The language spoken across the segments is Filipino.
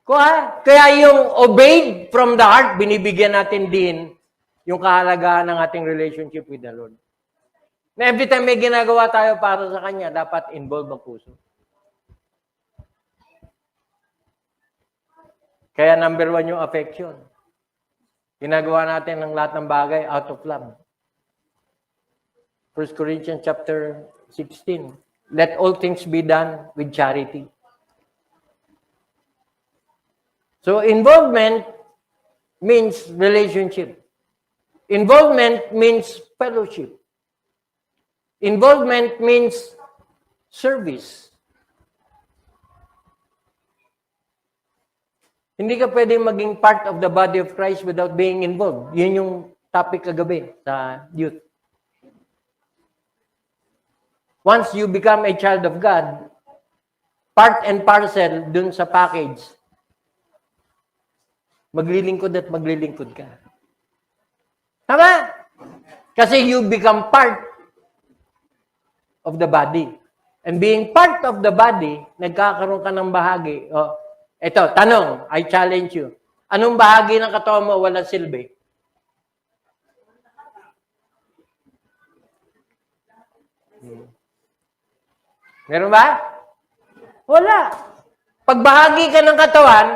Kaya yung obeyed from the heart, binibigyan natin din yung kahalagahan ng ating relationship with the Lord. Na every time may ginagawa tayo para sa Kanya, dapat involve ang puso. Kaya number 1 yung affection. Ginagawa natin ng lahat ng bagay out of love. 1 Corinthians chapter 16. Let all things be done with charity. So involvement means relationship. Involvement means fellowship. Involvement means service. Hindi ka pwedeng maging part of the body of Christ without being involved. Yun yung topic kagabi sa youth. Once you become a child of God, part and parcel dun sa package, maglilingkod at maglilingkod ka. Tama? Kasi you become part of the body. And being part of the body, nagkakaroon ka ng bahagi. Ito, tanong, I challenge you. Anong bahagi ng katawan mo walang silbi? Meron ba? Wala. Pag bahagi ka ng katawan,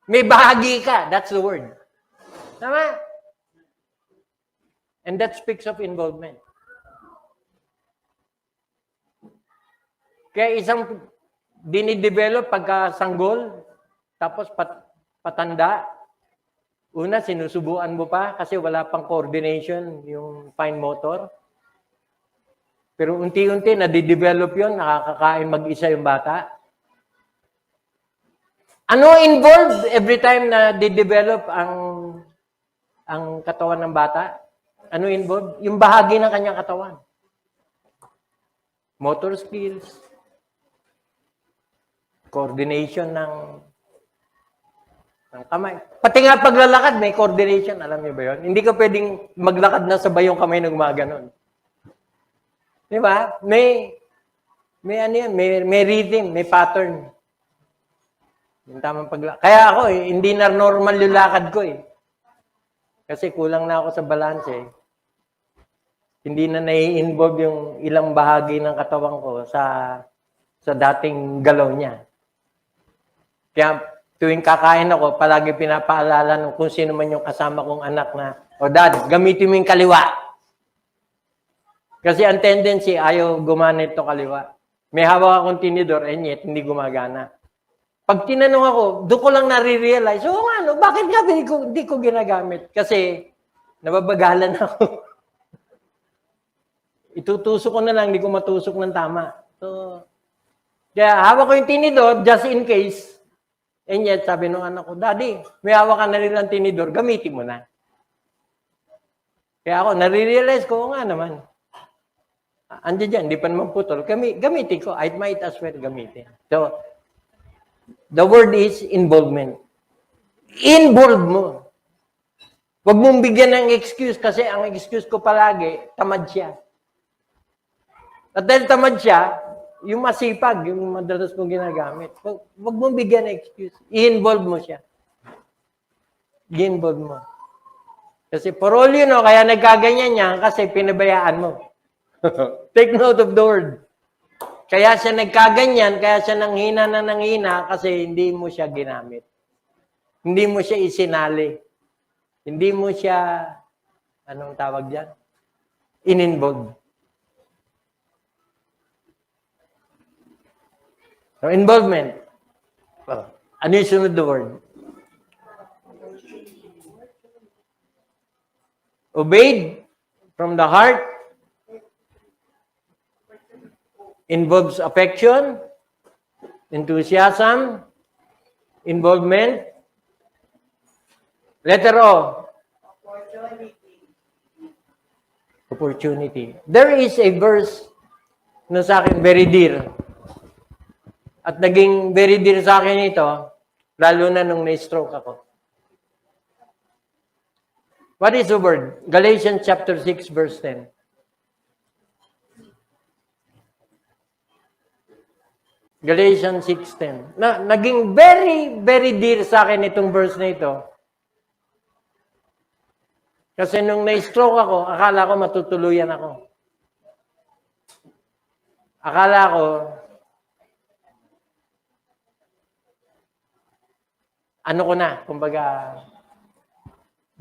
may bahagi ka. That's the word. Tama? And that speaks of involvement. Kaya isang dinidevelop pagka sanggol, tapos patanda, una sinusubuan mo pa kasi wala pang coordination yung fine motor. Pero unti-unti nadidevelop yun, nakakakain mag-isa yung bata. Ano involved every time na didevelop ang katawan ng bata? Ano involved? Yung bahagi ng kanyang katawan. Motor skills, coordination ng kamay. Pati nga paglalakad, may coordination. Alam niyo ba yun? Hindi ka pwedeng maglakad na sabay yung kamay na gumaganon. Di ba? May ano yan, may rhythm, may pattern. Yung tamang paglakad. Kaya ako, hindi na normal yung lakad ko eh. Kasi kulang na ako sa balance eh. Hindi na nai-involve yung ilang bahagi ng katawan ko sa dating galaw niya. Kaya tuwing kakain ako, palagi pinapaalala nung kung sino man yung kasama kong anak na, Dad, gamitin mo yung kaliwa. Kasi ang tendency, ayaw gumana ito kaliwa. May hawak akong tinidor, yet hindi gumagana. Pag tinanong ako, doon ko lang nare-realize, bakit nga hindi ko ginagamit? Kasi nababagalan ako. Itutusok ko na lang, hindi ko matusok ng tama. So, kaya hawak ko yung tinidor, just in case. Yet, sabi nung anak ko, Daddy, may hawak ka na rin ng tinidor, gamitin mo na. Kaya ako, nare-realize ko, nga naman. Andiyan dyan, hindi pa naman putol. Gamitin ko. I might as well gamitin. So, the word is involvement. Involve mo. Huwag mong bigyan ng excuse kasi ang excuse ko palagi, tamad siya. At dahil tamad siya, yung masipag, yung madalas kong ginagamit. Huwag mong bigyan ng excuse. I-involve mo siya. I-involve mo. Kasi for all you know, kaya nagkaganyan niya kasi pinabayaan mo. Take note of the word. Kaya siya nagkaganyan, kaya siya nanghina kasi hindi mo siya ginamit. Hindi mo siya isinali. Hindi mo siya, anong tawag diyan? In-involve. So, involvement. Ano yung sunod the word? Obeyed from the heart. Involves affection, enthusiasm, involvement. Letter O. Opportunity. There is a verse na sa akin very dear. At naging very dear sa akin ito, lalo na nung na-stroke ako. What is the word? Galatians chapter 6 verse 10. Galatians 6:10. Naging very, very dear sa akin itong verse na ito. Kasi nung na-stroke ako, akala ko matutuluyan ako. Akala ko, ano ko na, kumbaga,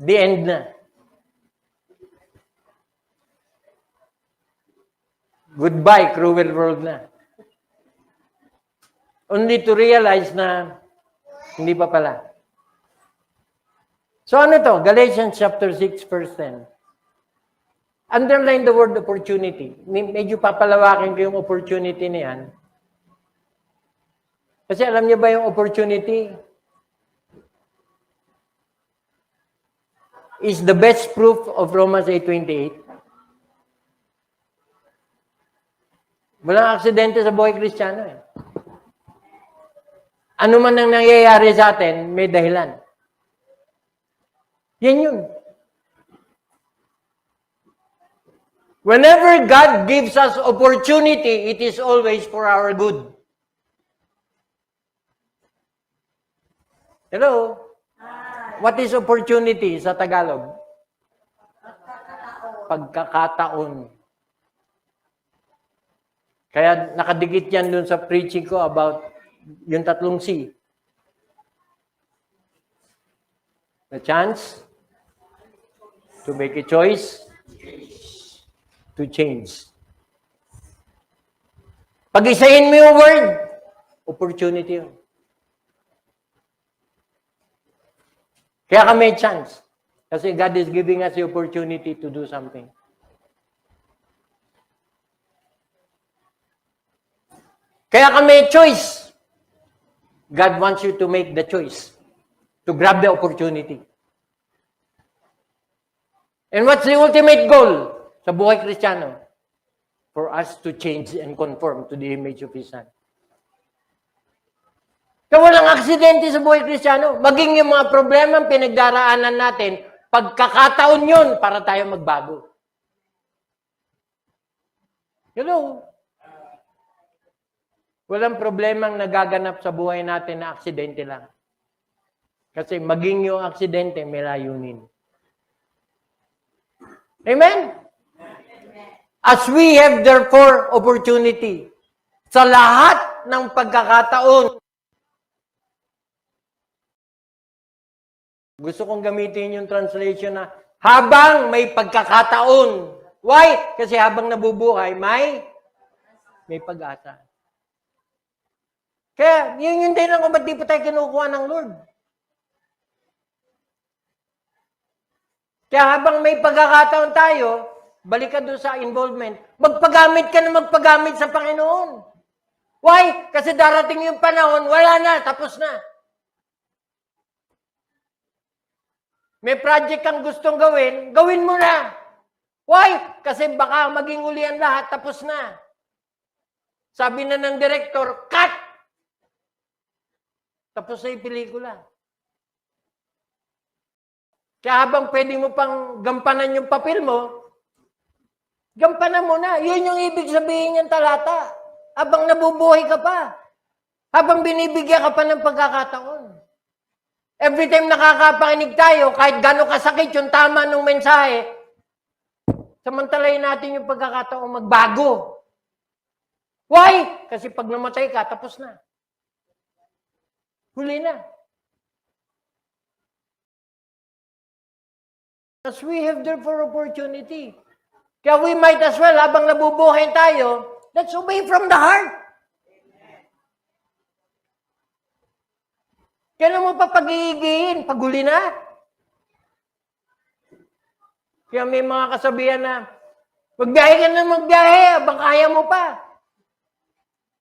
the end na. Goodbye, cruel world na. Only to realize na hindi pa pala. So ano to? Galatians chapter 6, verse 10. Underline the word opportunity. Medyo papalawakin ko yung opportunity na yan. Kasi alam niyo ba yung opportunity is the best proof of Romans 8:28? Walang aksidente sa buhay Kristiyano eh. Ano man ang nangyayari sa atin, may dahilan. Yan yun. Whenever God gives us opportunity, it is always for our good. Hello? What is opportunity sa Tagalog? Pagkakataon. Kaya nakadikit yan dun sa preaching ko about yung tatlong C. The chance to make a choice to change. Pag-isahin mo yung word, opportunity yun. Kaya ka may chance. Kasi God is giving us the opportunity to do something. Kaya ka may choice. God wants you to make the choice. To grab the opportunity. And what's the ultimate goal sa buhay Kristiyano? For us to change and conform to the image of His Son. Kaya walang aksidente sa buhay Kristiyano. Maging yung mga problema ang pinagdaraanan natin, pagkakataon yun para tayo magbago. Hello? Walang problemang nagaganap sa buhay natin na aksidente lang. Kasi maging yung aksidente, may layunin. Amen? As we have therefore opportunity sa lahat ng pagkakataon. Gusto kong gamitin yung translation na habang may pagkakataon. Why? Kasi habang nabubuhay, may pag-asa. Kaya, yun din lang kung ba't di pa tayo kinukuha ng Lord. Kaya habang may pagkakataon tayo, balik ka doon sa involvement, magpagamit ka na magpagamit sa Panginoon. Why? Kasi darating yung panahon, wala na, tapos na. May project kang gustong gawin, gawin mo na. Why? Kasi baka maging uli ang lahat, tapos na. Sabi na ng director, cut! Tapos na yung pelikula. Kaya habang pwede mo pang gampanan yung papel mo, gampanan mo na. Yun yung ibig sabihin ng talata. Habang nabubuhay ka pa. Habang binibigyan ka pa ng pagkakataon. Every time nakakapakinig tayo, kahit gano'ng kasakit yung tama ng mensahe, samantalayin natin yung pagkakataon magbago. Why? Kasi pag namatay ka, tapos na. Huli na. As we have therefore opportunity. Kaya we might as well, habang nabubuhay tayo, let's obey from the heart. Kaya naman pa pag-iigihin, paghuli na. Kaya may mga kasabihan na, magbiyahe ka na magbiyahe, habang kaya mo pa.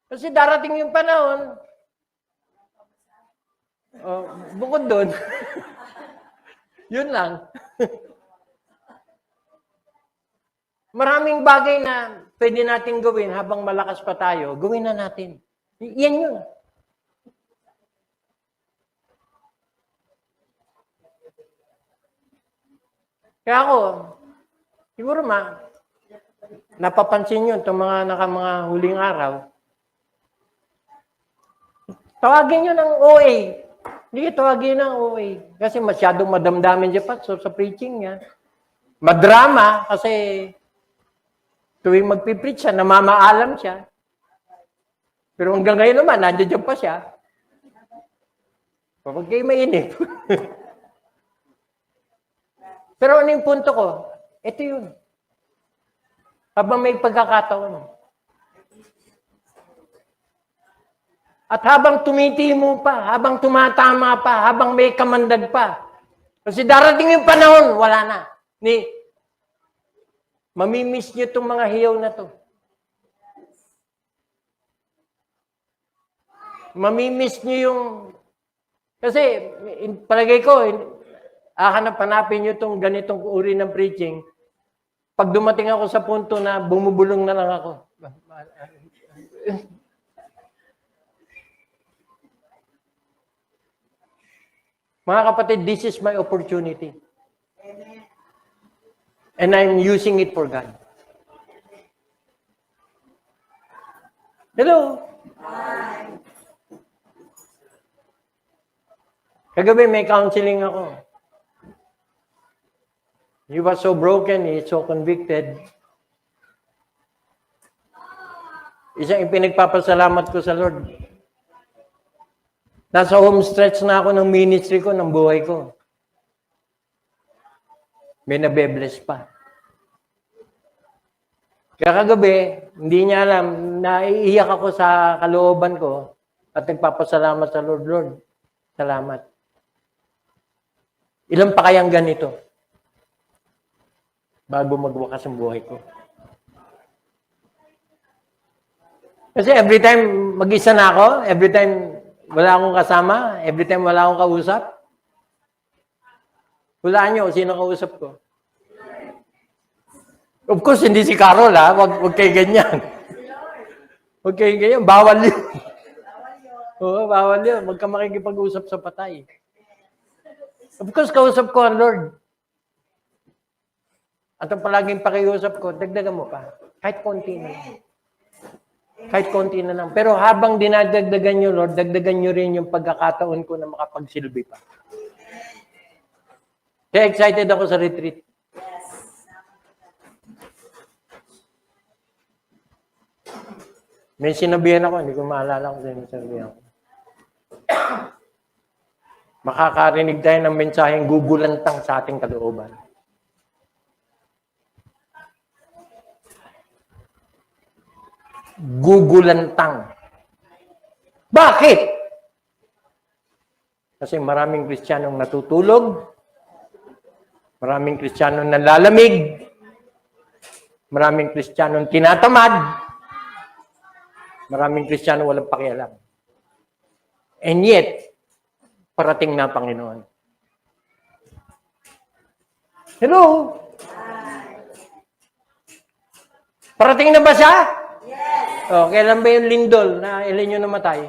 Kasi darating yung panahon, bukod doon, yun lang. Maraming bagay na pwede natin gawin habang malakas pa tayo, gawin na natin. Yan yun. Kaya ako, siguro napapansin nyo itong mga huling araw, Tawagin nyo ng OA. Hindi tawagin ng OA. Kasi masyadong madamdamin siya pastor sa preaching niya. Madrama kasi tuwing magpipreach siya, namamaalam siya. Pero hanggang ngayon naman, nandiyan pa siya. Huwag kayo mainip. Pero ano yung punto ko? Ito yun. Habang may pagkakataon. At habang tumitimo pa, habang tumatama pa, habang may kamandag pa. Kasi darating yung panahon, wala na. Mamimiss nyo itong mga hiyaw na to. Mamimiss nyo yung... Kasi, palagay ko, hanapin nyo itong ganitong uri ng preaching. Pag dumating ako sa punto na bumubulong na lang ako. Mga kapatid, this is my opportunity. And I'm using it for God. Hello? Hi. Kagabi may counseling ako. He was so broken, he's so convicted. Isang ipinagpapasalamat ko sa Lord. Nasa home stretch na ako ng ministry ko, ng buhay ko. May nabe-bless pa. Kaya kagabi, hindi niya alam, naiiyak ako sa kalooban ko at nagpapasalamat sa Lord. Lord, salamat. Ilan pa kayang ganito? Bago magwakas ang buhay ko. Kasi every time mag-isa na ako, every time wala akong kasama, every time wala akong kausap, hulaan nyo, sino kausap ko? Of course, hindi si Carol, ha? Huwag kayo ganyan. Huwag kayo ganyan. Bawal yun. Oo, bawal yun. Huwag ka makikipag-usap sa patay. Of course, kausap ko ang Lord. At ang palaging pakiusap ko, dagdagan mo pa. Kahit konti na lang. Kahit konti na lang. Pero habang dinadagdagan nyo, Lord, dagdagan nyo rin yung pagkakataon ko na makapagsilbi pa. Kaya excited ako sa retreat. May sinabihan ako, hindi ko maalala kung sino sinabihan ko. Makakarinig tayo ng mensaheng gugulantang sa ating kalooban. Gugulantang. Bakit? Kasi maraming Kristiyanong natutulog, maraming Kristiyanong nalalamig, maraming Kristiyanong tinatamad, maraming Kristiyanong walang pakialam. And yet, parating na Panginoon. Hello? Parating na ba siya? Yes. Oh, kailan ba yung lindol na ilan yung namatay?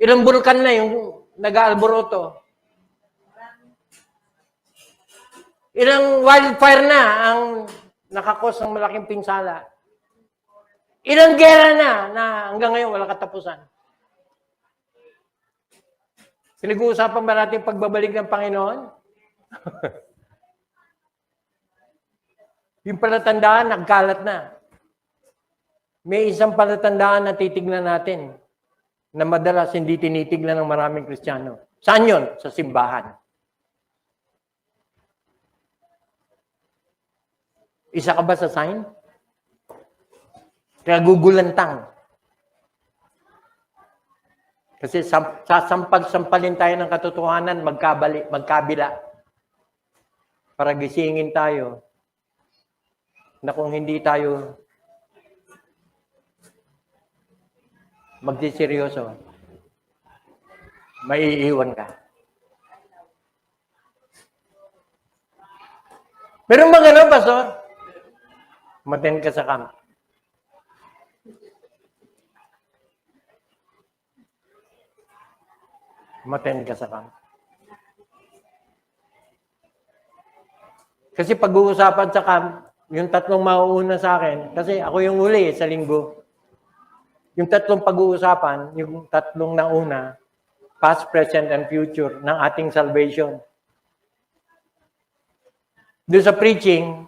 Ilang bulkan na yung nag-aalboroto? Ilang wildfire na ang nakakos ng malaking pinsala? Ilang gera na hanggang ngayon wala katapusan? Pinag-uusapan ba natin pagbabalik ng Panginoon? Yung palatandaan, nagkalat na. May isang palatandaan na titignan natin na madalas hindi tinitignan ng maraming Kristiyano. Saan yun? Sa simbahan. Isa ka ba sa sign? Kaya gugulantang. Kasi sasampal-sampalin tayo ng katotohanan, magkabila. Para gisingin tayo na kung hindi tayo magsiseryoso, maiiwan ka. Pero magano, Pastor? Maten ka sa camp. Maten ka sa camp. Kasi pag-uusapan sa camp, yung tatlong mauuna sa akin, kasi ako yung uli sa linggo. Yung tatlong pag-uusapan, yung tatlong nauna, past, present, and future ng ating salvation. Doon sa preaching,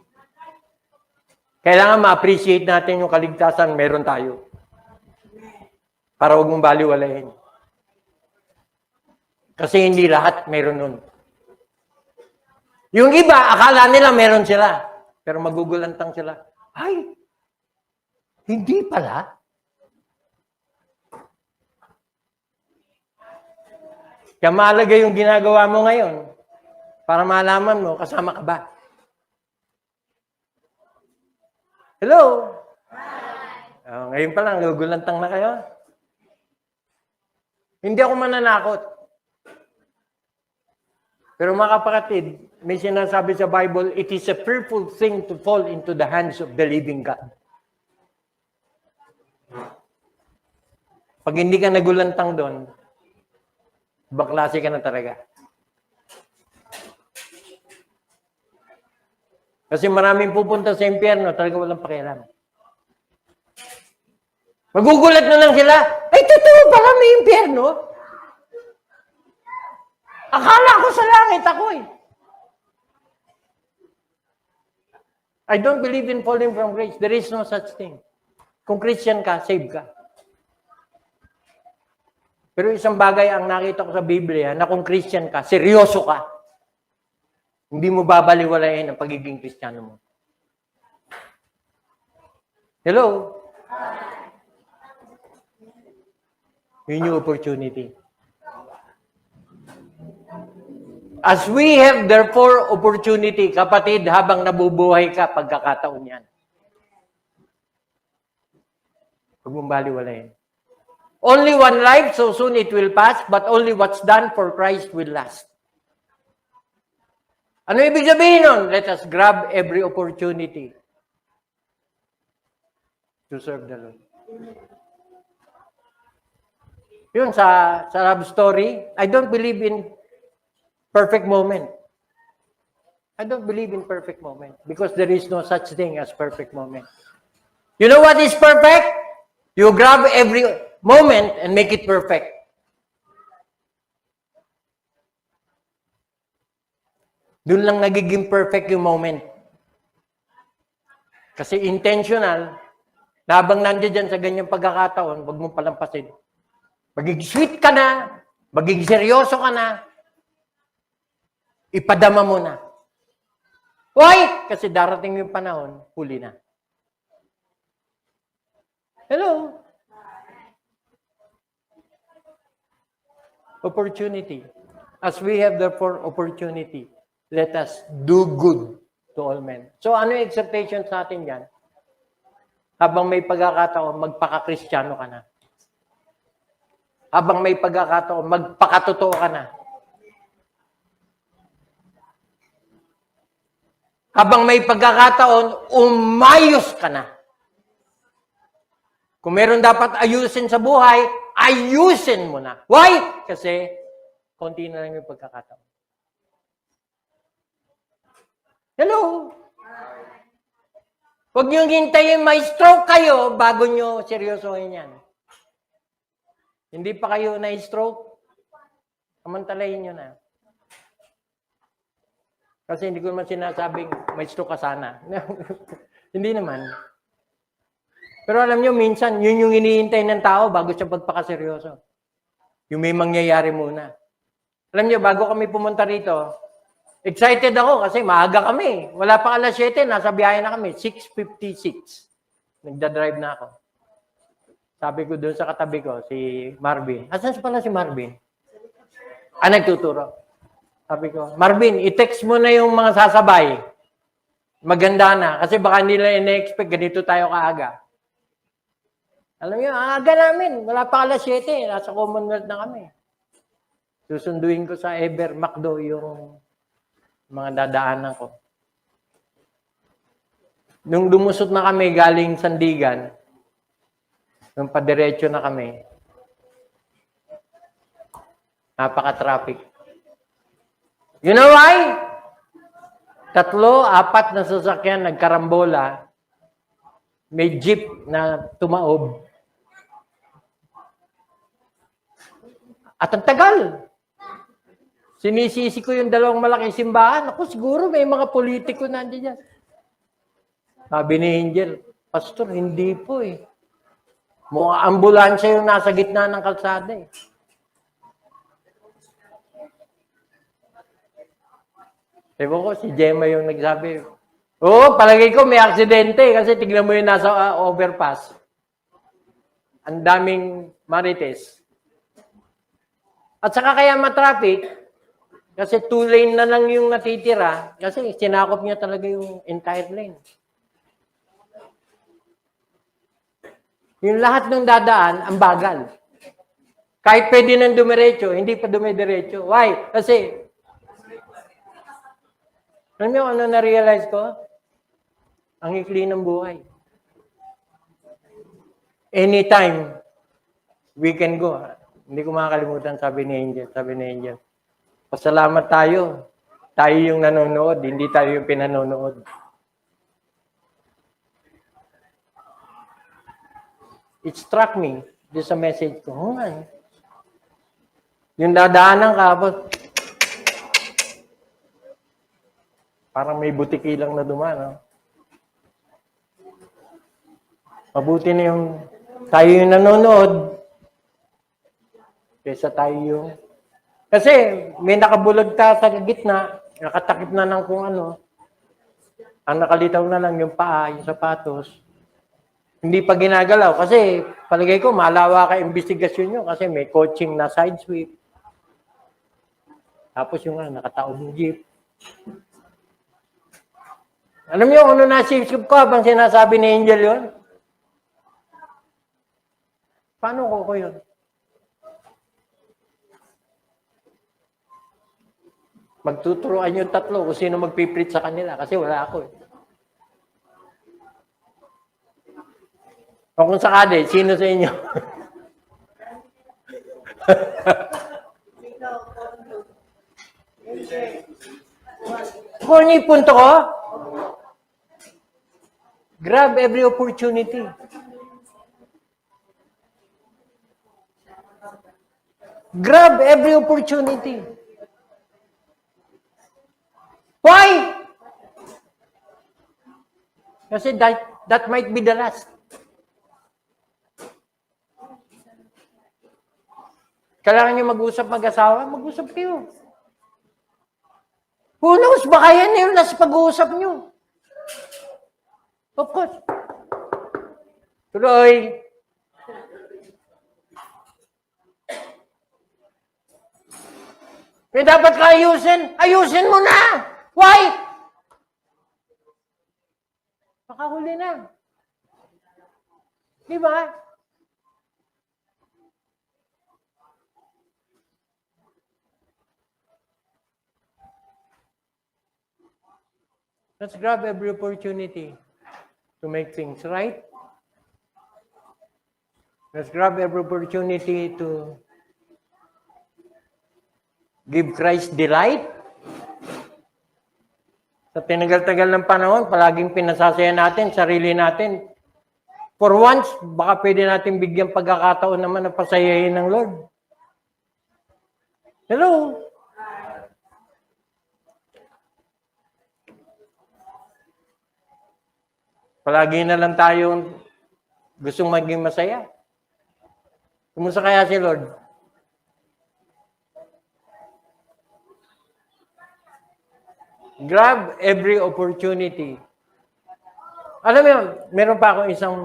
kailangan ma-appreciate natin yung kaligtasan meron tayo. Para huwag mong baliwalahin. Kasi hindi lahat meron nun. Yung iba, akala nila meron sila. Pero magugulantang sila. Ay, hindi pala. Kaya mahalaga yung ginagawa mo ngayon para malaman mo, kasama ka ba? Hello? Ngayon pa lang, gugulantang na kayo. Hindi ako mananakot. Pero mga kapatid, may sinasabi sa Bible, it is a fearful thing to fall into the hands of the living God. Pag hindi ka nagulantang doon, baklase ka na talaga. Kasi maraming pupunta sa impyerno, talaga walang pakialam. Magugulat na lang sila, ay totoo pala may impyerno? Akala ko sa langit ako eh. I don't believe in falling from grace. There is no such thing. Kung Christian ka, save ka. Pero isang bagay ang nakita ko sa Biblia, na kung Christian ka, seryoso ka. Hindi mo babaliwalayin ang pagiging Kristiyano mo. Hello? Yun yung opportunity. As we have therefore opportunity, kapatid, habang nabubuhay ka, pagkakataon yan. Huwag mong baliwalayin. Only one life, so soon it will pass, but only what's done for Christ will last. Ano ibig sabihin nun? Let us grab every opportunity to serve the Lord. Yun, sa love story, I don't believe in perfect moment. I don't believe in perfect moment because there is no such thing as perfect moment. You know what is perfect? You grab every moment and make it perfect. Doon lang nagiging perfect yung moment. Kasi intentional, habang nandiyan dyan sa ganyang pagkakataon, huwag mong palampasin. Magiging sweet ka na, magiging seryoso ka na, ipadama mo na. Why? Kasi darating yung panahon, huli na. Hello? Opportunity. As we have therefore opportunity, let us do good to all men. So ano yung exhortation sa atin yan? Habang may pagkakataon, magpaka-Kristiyano ka na. Habang may pagkakataon, magpakatotoo ka na. Habang may pagkakataon, umayos ka na. Kung meron dapat ayusin sa buhay, ayusin mo na. Why? Kasi konti na lang yung pagkakataon. Hello? Huwag niyong hintayin may stroke kayo bago niyo seryosohin yan. Hindi pa kayo na-stroke, kamantalayin niyo na. Kasi hindi ko naman sinasabing may stroke ka sana. Hindi naman. Pero alam niyo, minsan, yun yung hinihintay ng tao bago siya pagpakaseryoso. Yung may mangyayari muna. Alam niyo, bago kami pumunta rito, excited ako kasi maaga kami. Wala pa alas 7, nasa biyahe na kami. 6:56. Nagdadrive na ako. Sabi ko doon sa katabi ko, si Marvin. Asan pala si Marvin? Nagtuturo. Sabi ko, Marvin, i-text mo na yung mga sasabay. Maganda na. Kasi baka nila ina-expect, ganito tayo kaaga. Alam niyo, aga namin. Wala pa alas 7. Nasa Commonwealth na kami. Susunduin ko sa Ever McDo yung mga dadaanan ko. Nung lumusot na kami galing Sandigan, nung padiretso na kami, napaka-traffic. You know why? 3, 4 na sasakyan nagkarambola, may jeep na tumaob, At ang tagal. Sinisisi ko yung dalawang malaking simbahan. Ako siguro may mga politiko nandiyan. Sabi ni Angel, Pastor, hindi po eh. Mga ambulansya yung nasa gitna ng kalsada eh. Ewan ko, si Gemma yung nagsabi. Oo, palagay ko may aksidente kasi tignan mo yung nasa overpass. Ang daming marites. At saka kaya matraffic, kasi 2 lane na lang yung natitira, kasi sinakop niya talaga yung entire lane. Yung lahat ng dadaan, ang bagal. Kahit pwede nang dumiretso, hindi pa dumidiretso. Why? Kasi, alam niyo ano na-realize ko? Ang ikli ng buhay. Anytime, we can go. Hindi ko makakalimutan, sabi ni Angel. Pasalamat tayo. Tayo yung nanonood, hindi tayo yung pinanonood. It struck me, this a message ko. Yung dadaanan ka, parang may butiki lang na dumaan. No? Mabuti na yung tayo yung nanonood kaysa tayo yung... Kasi may nakabulagta sa gitna, nakatakip na ng kung ano. Ang nakalitaw na lang yung paa, yung sapatos. Hindi pa ginagalaw. Kasi palagay ko, malawa ka investigasyon nyo kasi may coaching na side sweep. Tapos yung nakataon yung jeep. Alam niyo ano na-sip ko habang sinasabi ni Angel yun? Paano ko yun? Magtuturuan yung tatlo kung sino magpiprit sa kanila kasi wala ako eh. O kung sakali, sino sa inyo? Kung ano yung punto ko? Grab every opportunity. Grab every opportunity. Why? Kasi that might be the last. Kailangan nyo mag-usap mag-asawa, mag-usap kayo. Who knows, baka yan yung last pag-uusap nyo. Of course. Tuloy. Kaya dapat ka ayusin. Ayusin mo na. Why? Baka huli na. Di ba? Let's grab every opportunity to make things right. Let's grab every opportunity to give Christ delight. Sa tinagal-tagal ng panahon, palaging pinasasaya natin, sarili natin. For once, baka pwede natin bigyan pagkakataon naman na pasayahin ng Lord. Hello? Palagi na lang tayong gustong maging masaya. Kumusta kaya si Lord? Grab every opportunity. Alam mo yun, meron pa akong isang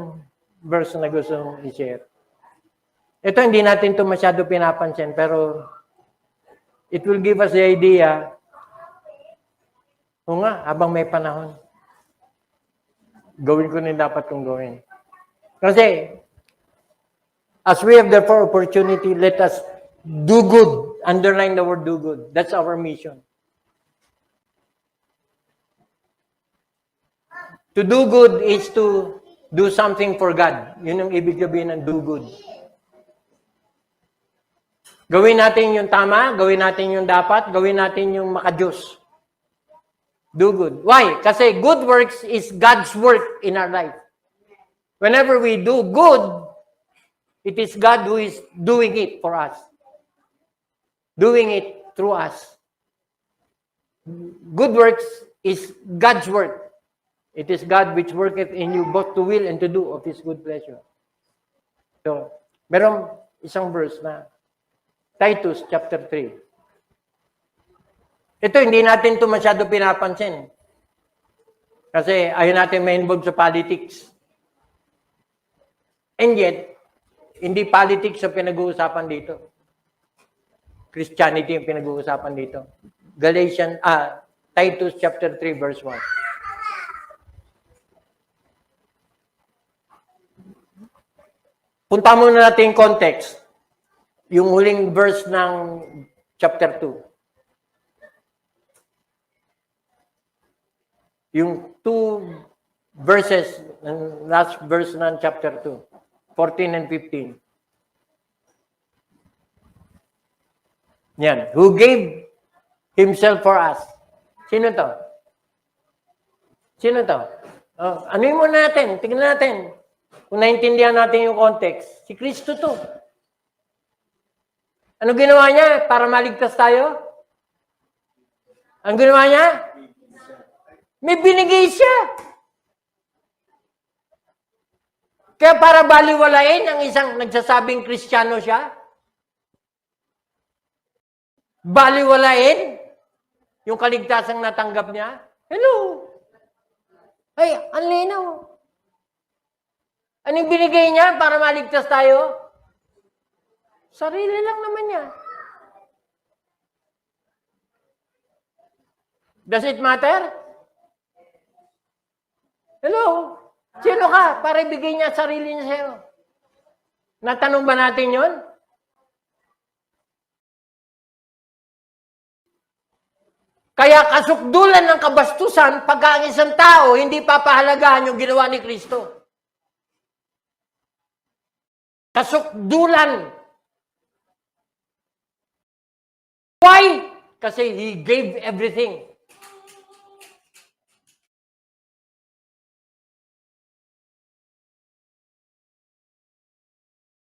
verse na gusto i-share. Ito, hindi natin ito masyado pinapansin, pero it will give us the idea, o nga, habang may panahon, gawin ko na dapat kong gawin. Kasi, as we have therefore opportunity, let us do good. Underline the word do good. That's our mission. To do good is to do something for God. Yun ang ibig sabihin ng do good. Gawin natin yung tama, gawin natin yung dapat, gawin natin yung makadiyos. Do good. Why? Kasi good works is God's work in our life. Whenever we do good, it is God who is doing it for us. doing it through us. Good works is God's work. It is God which worketh in you both to will and to do of His good pleasure. So, merong isang verse na Titus chapter 3. Ito, hindi natin ito masyado pinapansin. Kasi ayaw natin ma-involve sa politics. And yet, hindi politics ang pinag-uusapan dito. Christianity ang pinag-uusapan dito. Titus chapter 3 verse 1. Punta muna natin yung context. Yung huling verse ng chapter 2. Yung 2 verses, last verse ng chapter 2. 14 and 15. Yan. Who gave Himself for us. Sino to? Sino to? Ano yung muna natin? Tingnan natin. Kung naintindihan natin yung context. Si Kristo to. Ano ginawa niya para maligtas tayo? Ang ginawa niya? May binigay siya. Kaya para baliwalain ang isang nagsasabing Kristiyano siya, baliwalain yung kaligtasang natanggap niya, hello. Ay, ang linaw. Anong binigay niya para maligtas tayo? Sarili lang naman niya. Does it matter? Hello? Sino ka para ibigay niya sarili niya sa'yo? Natanong ba natin yon? Kaya kasukdulan ng kabastusan pag ang isang tao hindi papahalagahan yung ginawa ni Kristo. Kasukdulan. Why? Kasi He gave everything.